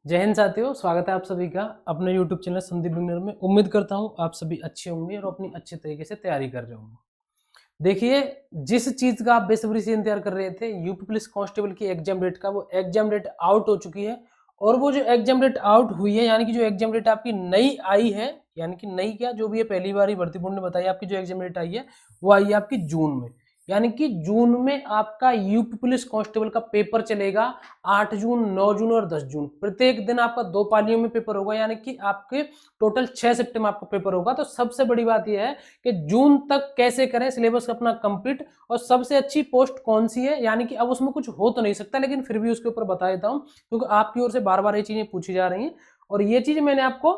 जय हिंद साथियों, स्वागत है आप सभी का अपने YouTube चैनल संदीप बिगनर में। उम्मीद करता हूँ आप सभी अच्छे होंगे और अपनी अच्छे तरीके से तैयारी कर रहे होंगे। देखिए, जिस चीज़ का आप बेसब्री से इंतजार कर रहे थे यूपी पुलिस कांस्टेबल की एग्जाम डेट का, वो एग्जाम डेट आउट हो चुकी है। और वो जो एग्जाम डेट आउट हुई है, यानी कि जो एग्जाम डेट आपकी नई आई है, यानी कि नई क्या, जो भी है पहली बार ही भर्ती बोर्ड ने बताई आपकी जो एग्जाम डेट आई है, वो आई है आपकी जून में। यानी कि जून में आपका यूपी पुलिस कांस्टेबल का पेपर चलेगा 8 जून, 9 जून और 10 जून। प्रत्येक दिन आपका 2 पालियों में पेपर होगा, यानी कि आपके टोटल 6 शिफ्ट में आपका पेपर होगा। तो सबसे बड़ी बात यह है कि जून तक कैसे करें सिलेबस अपना कंप्लीट, और सबसे अच्छी पोस्ट कौन सी है। यानी कि अब उसमें कुछ हो तो नहीं सकता, लेकिन फिर भी उसके ऊपर बता देता हूं, क्योंकि आपकी ओर से बार बार ये चीजें पूछी जा रही हैं। और ये चीज मैंने आपको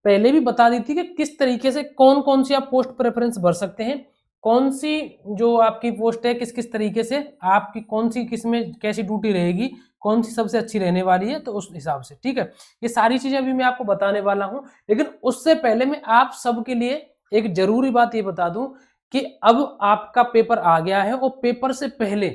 पहले भी बता दी थी कि किस तरीके से कौन कौन सी आप पोस्ट प्रेफरेंस भर सकते हैं, कौन सी जो आपकी पोस्ट है किस किस तरीके से आपकी कौन सी किस में कैसी ड्यूटी रहेगी, कौन सी सबसे अच्छी रहने वाली है, तो उस हिसाब से। ठीक है, ये सारी चीजें अभी मैं आपको बताने वाला हूं। लेकिन उससे पहले मैं आप सबके लिए एक जरूरी बात ये बता दूं कि अब आपका पेपर आ गया है, और पेपर से पहले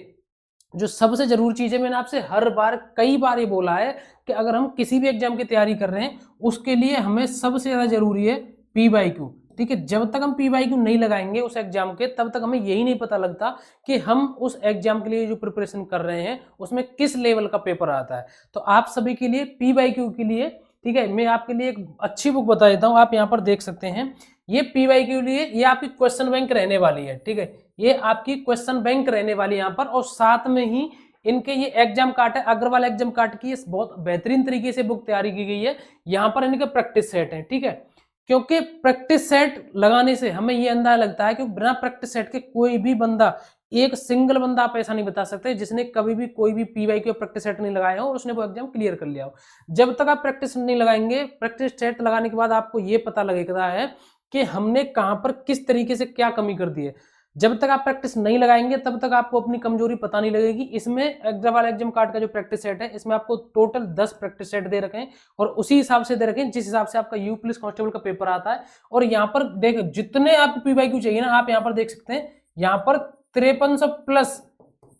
जो सबसे जरूरी चीज है, मैंने आपसे हर बार कई बार ये बोला है कि अगर हम किसी भी एग्जाम की तैयारी कर रहे हैं, उसके लिए हमें सबसे ज्यादा जरूरी है पी वाई क्यू। ठीक है, जब तक हम पी वाई क्यू नहीं लगाएंगे उस एग्जाम के, तब तक हमें यही नहीं पता लगता कि हम उस एग्जाम के लिए जो प्रिपरेशन कर रहे हैं उसमें किस लेवल का पेपर आता है। तो आप सभी के लिए पी वाई क्यू के लिए, ठीक है, मैं आपके लिए एक अच्छी बुक बता देता हूं। आप यहाँ पर देख सकते हैं, ये पी वाई क्यू लिए ये आपकी क्वेश्चन बैंक रहने वाली है। ठीक है, ये आपकी क्वेश्चन बैंक रहने वाली है यहाँ पर। और साथ में ही इनके ये एग्जाम कार्ड है, अग्रवाल एग्जाम कार्ड की बहुत बेहतरीन तरीके से बुक तैयारी की गई है। यहाँ पर इनके प्रैक्टिस सेट है। ठीक है, क्योंकि प्रैक्टिस सेट लगाने से हमें ये अंदाजा लगता है कि बिना प्रैक्टिस सेट के कोई भी बंदा, एक सिंगल बंदा आप ऐसा नहीं बता सकते जिसने कभी भी कोई भी पीवाई के प्रैक्टिस सेट नहीं लगाया हो और उसने वो एग्जाम क्लियर कर लिया हो। जब तक आप प्रैक्टिस नहीं लगाएंगे, प्रैक्टिस सेट लगाने के बाद आपको ये पता लगेगा है कि हमने कहां पर किस तरीके से क्या कमी कर दी है। जब तक आप प्रैक्टिस नहीं लगाएंगे तब तक आपको अपनी कमजोरी पता नहीं लगेगी। इसमें एग्जाम एग्जाम कार्ड का जो प्रैक्टिस सेट है, इसमें आपको टोटल 10 प्रैक्टिस सेट दे रखे हैं, और उसी हिसाब से दे रखे हैं जिस हिसाब से आपका यू पुलिस कांस्टेबल का पेपर आता है। और यहाँ पर देख, जितने आपको पीवाईक्यू चाहिए ना, आप यहाँ पर देख सकते हैं, यहाँ पर 5300 प्लस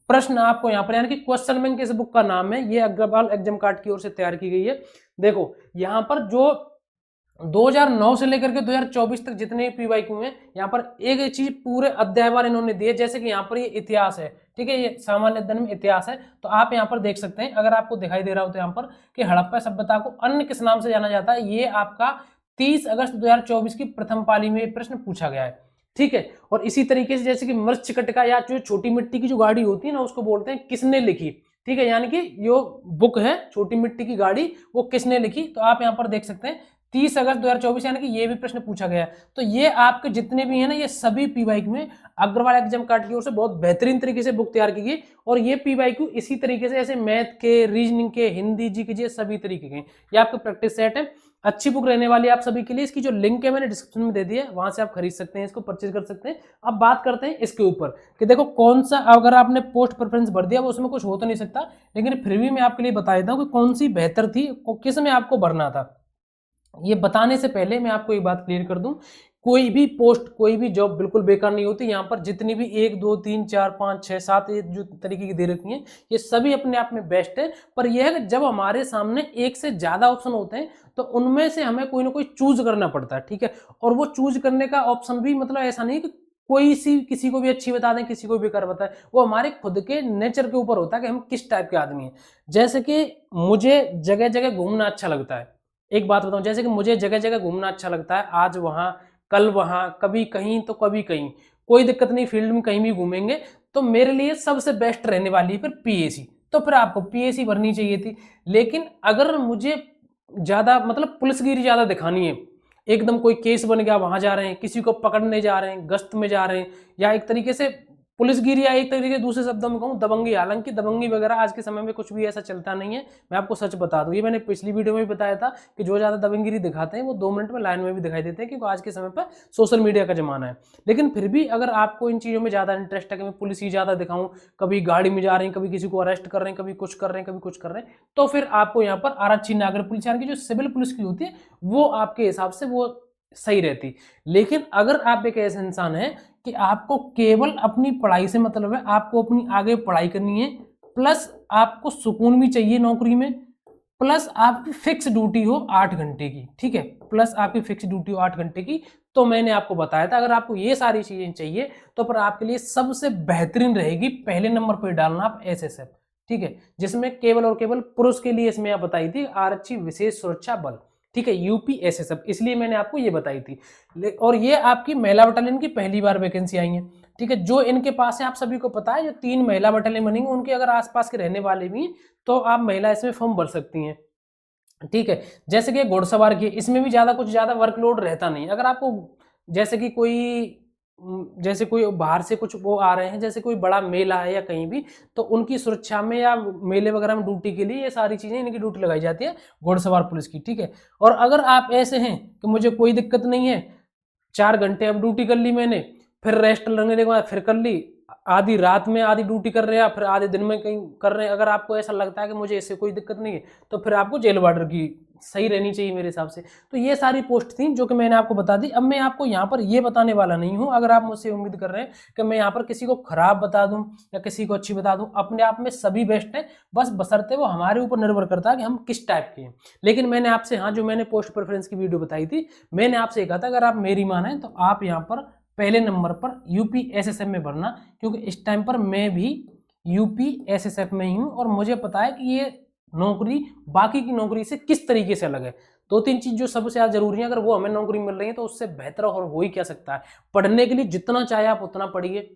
प्रश्न आपको यहाँ पर, यानी कि क्वेश्चन बैंक इस बुक का नाम है, ये अग्रवाल एग्जाम कार्ड की ओर से तैयार की गई है। देखो यहाँ पर जो 2009 से लेकर के 2024 तक जितने पीवाईक्यू हैं, यहाँ पर एक एक चीज पूरे अध्यायवार इन्होंने दी है। जैसे कि यहाँ पर ये इतिहास है, ठीक है, ये सामान्य अध्ययन में इतिहास है। तो आप यहाँ पर देख सकते हैं, अगर आपको दिखाई दे रहा हो तो यहाँ पर कि हड़प्पा सभ्यता को अन्य किस नाम से जाना जाता है, ये आपका 30 अगस्त 2024 की प्रथम पाली में प्रश्न पूछा गया है। ठीक है, और इसी तरीके से जैसे कि मृच्छकटिका या जो छोटी मिट्टी की जो गाड़ी होती है ना, उसको बोलते हैं किसने लिखी। ठीक है, यानी कि जो बुक है छोटी मिट्टी की गाड़ी, वो किसने लिखी। तो आप यहाँ पर देख सकते हैं 30 अगस्त 2024, यानी कि ये भी प्रश्न पूछा गया है। तो ये आपके जितने भी है ना, ये सभी पीवाईक्यू में अग्रवाल एग्जाम कार्ड की ओर से बहुत बेहतरीन तरीके से बुक तैयार की गई। और ये पीवाईक्यू इसी तरीके से ऐसे मैथ के, रीजनिंग के, हिंदी जी के, सभी तरीके के, ये आपके प्रैक्टिस सेट है। अच्छी बुक रहने वाली है आप सभी के लिए। इसकी जो लिंक है मैंने डिस्क्रिप्शन में दे दी है, वहां से आप खरीद सकते हैं, इसको परचेज कर सकते हैं। अब बात करते हैं इसके ऊपर कि देखो कौन सा, अगर आपने पोस्ट प्रेफरेंस भर दिया वो उसमें कुछ हो तो नहीं सकता, लेकिन फिर भी मैं आपके लिए बता देता हूँ कि कौन सी बेहतर थी, किस में आपको भरना था। ये बताने से पहले मैं आपको एक बात क्लियर कर दूं, कोई भी पोस्ट, कोई भी जॉब बिल्कुल बेकार नहीं होती। यहाँ पर जितनी भी 1 2 3 4 5 6 7 ये जो तरीके की दे रखी हैं, ये सभी अपने आप में बेस्ट है। पर यह है कि जब हमारे सामने एक से ज्यादा ऑप्शन होते हैं तो उनमें से हमें कोई ना कोई चूज करना पड़ता है। ठीक है, और वो चूज करने का ऑप्शन भी मतलब ऐसा नहीं कि कोई सी किसी को भी अच्छी बता दें, किसी को भी बेकार बताएं, वो हमारे खुद के नेचर के ऊपर होता है कि हम किस टाइप के आदमी हैं। जैसे कि मुझे जगह जगह घूमना अच्छा लगता है। एक बात बताऊं, जैसे कि मुझे जगह जगह घूमना अच्छा लगता है, आज वहां कल वहां, कभी कहीं तो कभी कहीं, कोई दिक्कत नहीं, फील्ड में कहीं भी घूमेंगे। तो मेरे लिए सबसे बेस्ट रहने वाली है फिर पीएसी। तो फिर आपको पीएसी भरनी चाहिए थी। लेकिन अगर मुझे ज्यादा मतलब पुलिसगिरी ज्यादा दिखानी है, एकदम कोई केस बन गया, वहां जा रहे हैं, किसी को पकड़ने जा रहे हैं, गश्त में जा रहे हैं, या एक तरीके से पुलिसगिरी, या एक तरीके दूसरे शब्दों में कहूँ दबंगी। हालांकि दबंगी वगैरह आज के समय में कुछ भी ऐसा चलता नहीं है, मैं आपको सच बता दूं। ये मैंने पिछली वीडियो में भी बताया था कि जो ज्यादा दबंगिरी दिखाते हैं वो 2 मिनट में लाइन में भी दिखाई देते हैं, क्योंकि आज के समय पर सोशल मीडिया का जमाना है। लेकिन फिर भी अगर आपको इन चीजों में ज्यादा इंटरेस्ट है कि मैं पुलिस ही ज्यादा दिखाऊं, कभी गाड़ी में जा रहे हैं, कभी किसी को अरेस्ट कर रहे हैं, कभी कुछ कर रहे हैं, कभी कुछ कर रहे हैं, तो फिर आपको यहाँ पर आरक्षी नागर पुलिस, यानी कि जो सिविल पुलिस की होती है, वो आपके हिसाब से वो सही रहती। लेकिन अगर आप एक ऐसे इंसान हैं कि आपको केवल अपनी पढ़ाई से मतलब है, आपको अपनी आगे पढ़ाई करनी है, प्लस आपको सुकून भी चाहिए नौकरी में, प्लस आपकी फिक्स ड्यूटी हो 8 घंटे की, ठीक है, प्लस आपकी फिक्स ड्यूटी हो 8 घंटे की। तो मैंने आपको बताया था अगर आपको ये सारी चीजें चाहिए तो पर आपके लिए सबसे बेहतरीन रहेगी पहले नंबर पर डालना आप एसएसएफ, ठीक है, जिसमें केवल और केवल पुरुष के लिए इसमें आप बताई थी आरक्षी विशेष सुरक्षा बल, ठीक है, यूपी एसएसएफ, इसलिए मैंने आपको ये बताई थी। और ये आपकी महिला बटालियन की पहली बार वैकेंसी आई है, ठीक है, जो इनके पास है आप सभी को पता है, जो 3 महिला बटालियन बनेंगे उनके अगर आसपास के रहने वाले भी तो आप महिला इसमें फॉर्म भर सकती हैं, ठीक है। जैसे कि घुड़सवार की, इसमें भी ज्यादा कुछ ज्यादा वर्कलोड रहता नहीं। अगर आपको जैसे कि जैसे कोई बाहर से कुछ वो आ रहे हैं, जैसे कोई बड़ा मेला है या कहीं भी, तो उनकी सुरक्षा में या मेले वगैरह में ड्यूटी के लिए ये सारी चीजें इनकी ड्यूटी लगाई जाती है घुड़सवार पुलिस की, ठीक है। और अगर आप ऐसे हैं कि मुझे कोई दिक्कत नहीं है, 4 घंटे अब ड्यूटी कर ली मैंने, फिर रेस्ट लगने के बाद फिर कर ली, आधी रात में आधी ड्यूटी कर रहे हैं, फिर आधे दिन में कहीं कर रहे हैं, अगर आपको ऐसा लगता है कि मुझे इससे कोई दिक्कत नहीं है तो फिर आपको जेल वार्डर की सही रहनी चाहिए मेरे हिसाब से। तो ये सारी पोस्ट थी जो कि मैंने आपको बता दी। अब मैं आपको यहाँ पर ये बताने वाला नहीं हूँ, अगर आप मुझसे उम्मीद कर रहे हैं कि मैं यहाँ पर किसी को खराब बता दूं या किसी को अच्छी बता दूं, अपने आप में सभी बेस्ट है, बस बशर्ते वो हमारे ऊपर निर्भर करता है कि हम किस टाइप के हैं। लेकिन मैंने आपसे, हाँ, जो मैंने पोस्ट प्रेफरेंस की वीडियो बताई थी, मैंने आपसे कहा था अगर आप मेरी माने तो आप यहाँ पर पहले नंबर पर यूपी एसएसएफ में भरना, क्योंकि इस टाइम पर मैं भी यूपी एसएसएफ में ही हूँ और मुझे पता है कि ये नौकरी बाकी की नौकरी से किस तरीके से अलग है। 2-3 चीज जो सबसे ज्यादा जरूरी है, अगर वो हमें नौकरी मिल रही है तो उससे बेहतर और हो ही क्या सकता है। पढ़ने के लिए जितना चाहे आप उतना पढ़िए,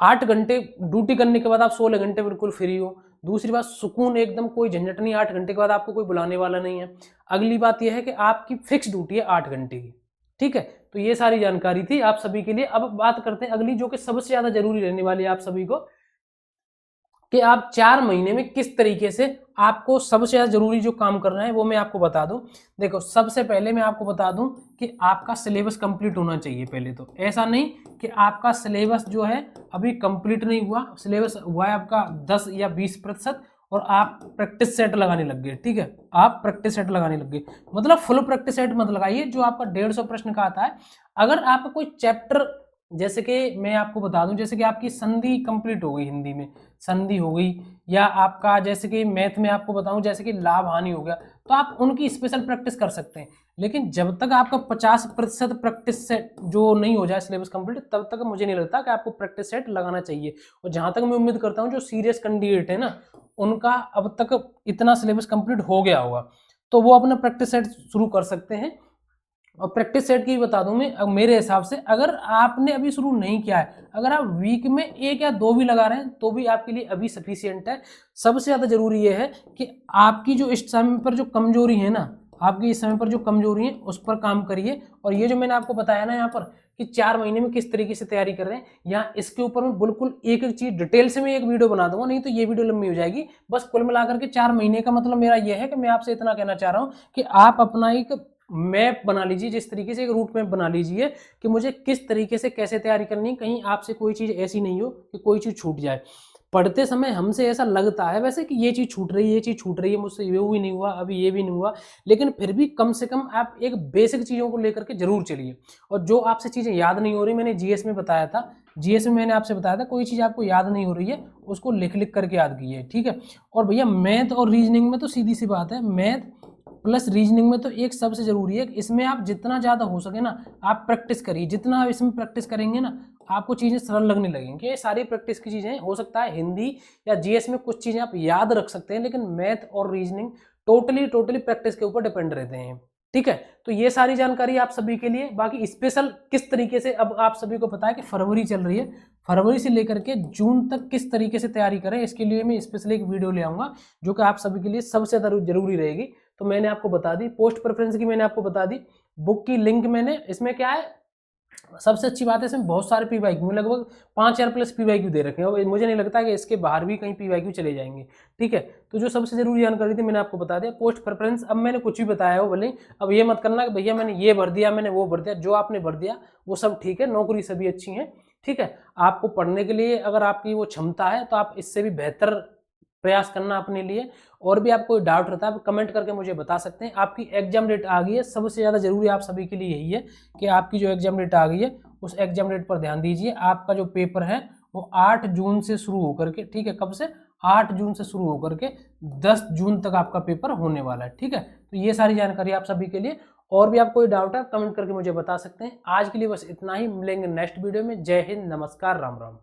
8 घंटे ड्यूटी करने के बाद आप 16 घंटे बिल्कुल फ्री हो। दूसरी बात, सुकून एकदम, कोई झंझट नहीं, 8 घंटे के बाद आपको कोई बुलाने वाला नहीं है। अगली बात यह है कि आपकी फिक्स ड्यूटी है 8 घंटे की, ठीक है। तो ये सारी जानकारी थी आप सभी के लिए। अब बात करते हैं अगली, जो कि सबसे ज्यादा जरूरी रहने वाली है आप सभी को, कि आप 4 महीने में किस तरीके से आपको सबसे ज्यादा जरूरी जो काम करना है वो मैं आपको बता दूं। देखो, सबसे पहले मैं आपको बता दूं कि आपका सिलेबस कंप्लीट होना चाहिए। पहले तो ऐसा नहीं कि आपका सिलेबस जो है अभी कंप्लीट नहीं हुआ, सिलेबस हुआ है आपका 10 या 20% और आप प्रैक्टिस सेट लगाने लग गए, ठीक है, आप प्रैक्टिस सेट लगाने लग गए, मतलब फुल प्रैक्टिस सेट मत लगाइए जो आपका 150 प्रश्न का आता है। अगर आपका कोई चैप्टर, जैसे कि मैं आपको बता दूं, जैसे कि आपकी संधि कंप्लीट हो गई, हिंदी में संधि हो गई, या आपका जैसे कि मैथ में आपको बताऊं जैसे कि लाभ हानि हो गया, तो आप उनकी स्पेशल प्रैक्टिस कर सकते हैं। लेकिन जब तक आपका 50% प्रैक्टिस सेट जो नहीं हो जाए सिलेबस कंप्लीट, तब तक मुझे नहीं लगता कि आपको प्रैक्टिस सेट लगाना चाहिए। और जहां तक मैं उम्मीद करता हूं जो सीरियस कैंडिडेट है ना, उनका अब तक इतना सिलेबस कंप्लीट हो गया होगा, तो वो अपना प्रैक्टिस सेट शुरू कर सकते हैं। और प्रैक्टिस सेट की बता दूं मैं, मेरे हिसाब से अगर आपने अभी शुरू नहीं किया है, अगर आप वीक में 1 या 2 भी लगा रहे हैं तो भी आपके लिए अभी सफिशिएंट है। सबसे ज्यादा जरूरी यह है कि आपकी जो इस समय पर जो कमजोरी है ना, आपकी इस समय पर जो कमजोरी है उस पर काम करिए। और ये जो मैंने आपको बताया ना यहाँ पर कि 4 महीने में किस तरीके से तैयारी कर रहे हैं, यहाँ इसके ऊपर मैं बिल्कुल एक एक चीज डिटेल से मैं एक वीडियो बना दूंगा, नहीं तो ये वीडियो लंबी हो जाएगी। बस कुल मिलाकर के 4 महीने का मतलब मेरा यह है कि मैं आपसे इतना कहना चाह रहा हूँ कि आप अपना एक मैप बना लीजिए, जिस तरीके से एक रूट मैप बना लीजिए कि मुझे किस तरीके से कैसे तैयारी करनी है। कहीं आपसे कोई चीज ऐसी नहीं हो कि कोई चीज छूट जाए। पढ़ते समय हमसे ऐसा लगता है वैसे कि ये चीज छूट रही है, ये चीज छूट रही है, मुझसे ये भी नहीं हुआ, अभी ये भी नहीं हुआ, लेकिन फिर भी कम से कम आप एक बेसिक चीजों को लेकर के जरूर चलिए। और जो आपसे चीजें याद नहीं हो रही, मैंने जीएस में बताया था, जीएस में मैंने आपसे बताया था कोई चीज आपको याद नहीं हो रही है उसको लिख लिख करके याद कीजिए, ठीक है। और भैया मैथ और रीजनिंग में तो सीधी सी बात है, मैथ प्लस रीजनिंग में तो एक सबसे जरूरी है, इसमें आप जितना ज्यादा हो सके ना आप प्रैक्टिस करिए। जितना आप इसमें प्रैक्टिस करेंगे ना आपको चीजें सरल लगने लगेंगी। ये सारी प्रैक्टिस की चीजें, हो सकता है हिंदी या जीएस में कुछ चीजें आप याद रख सकते हैं, लेकिन मैथ और रीजनिंग टोटली प्रैक्टिस के ऊपर डिपेंड रहते हैं, ठीक है। तो ये सारी जानकारी आप सभी के लिए। बाकी स्पेशल किस तरीके से, अब आप सभी को पता है कि फरवरी चल रही है, फरवरी से लेकर के जून तक किस तरीके से तैयारी करें, इसके लिए मैं स्पेशली एक वीडियो ले आऊंगा जो कि आप सभी के लिए सबसे जरूरी रहेगी। तो मैंने आपको बता दी, पोस्ट प्रेफरेंस की मैंने आपको बता दी, बुक की लिंक मैंने, इसमें क्या है सबसे अच्छी बात है इसमें बहुत सारे पीवाईक्यू, लगभग 5000 प्लस पीवाईक्यू दे रखे हैं और मुझे नहीं लगता कि इसके बाहर भी कहीं पीवाईक्यू चले जाएंगे, ठीक है। तो जो सबसे जरूरी जानकारी थी मैंने आपको बता दिया। पोस्ट प्रेफरेंस, अब मैंने कुछ भी बताया हो भले, अब ये मत करना कि भैया मैंने ये भर दिया, मैंने वो भर दिया, जो आपने भर दिया वो सब ठीक है, नौकरी सभी अच्छी है, ठीक है। आपको पढ़ने के लिए अगर आपकी वो क्षमता है तो आप इससे भी बेहतर प्रयास करना अपने लिए। और भी आपको डाउट रहता है आप कमेंट करके मुझे बता सकते हैं। आपकी एग्जाम डेट आ गई है, सबसे ज़्यादा जरूरी आप सभी के लिए यही है कि आपकी जो एग्जाम डेट आ गई है उस एग्जाम डेट पर ध्यान दीजिए। आपका जो पेपर है वो 8 जून से शुरू होकर के, ठीक है, कब से 8 जून से शुरू होकर के 10 जून तक आपका पेपर होने वाला है। ठीक है, तो ये सारी जानकारी आप सभी के लिए। और भी आपको कोई डाउट है कमेंट करके मुझे बता सकते हैं। आज के लिए बस इतना ही, मिलेंगे नेक्स्ट वीडियो में। जय हिंद, नमस्कार, राम राम।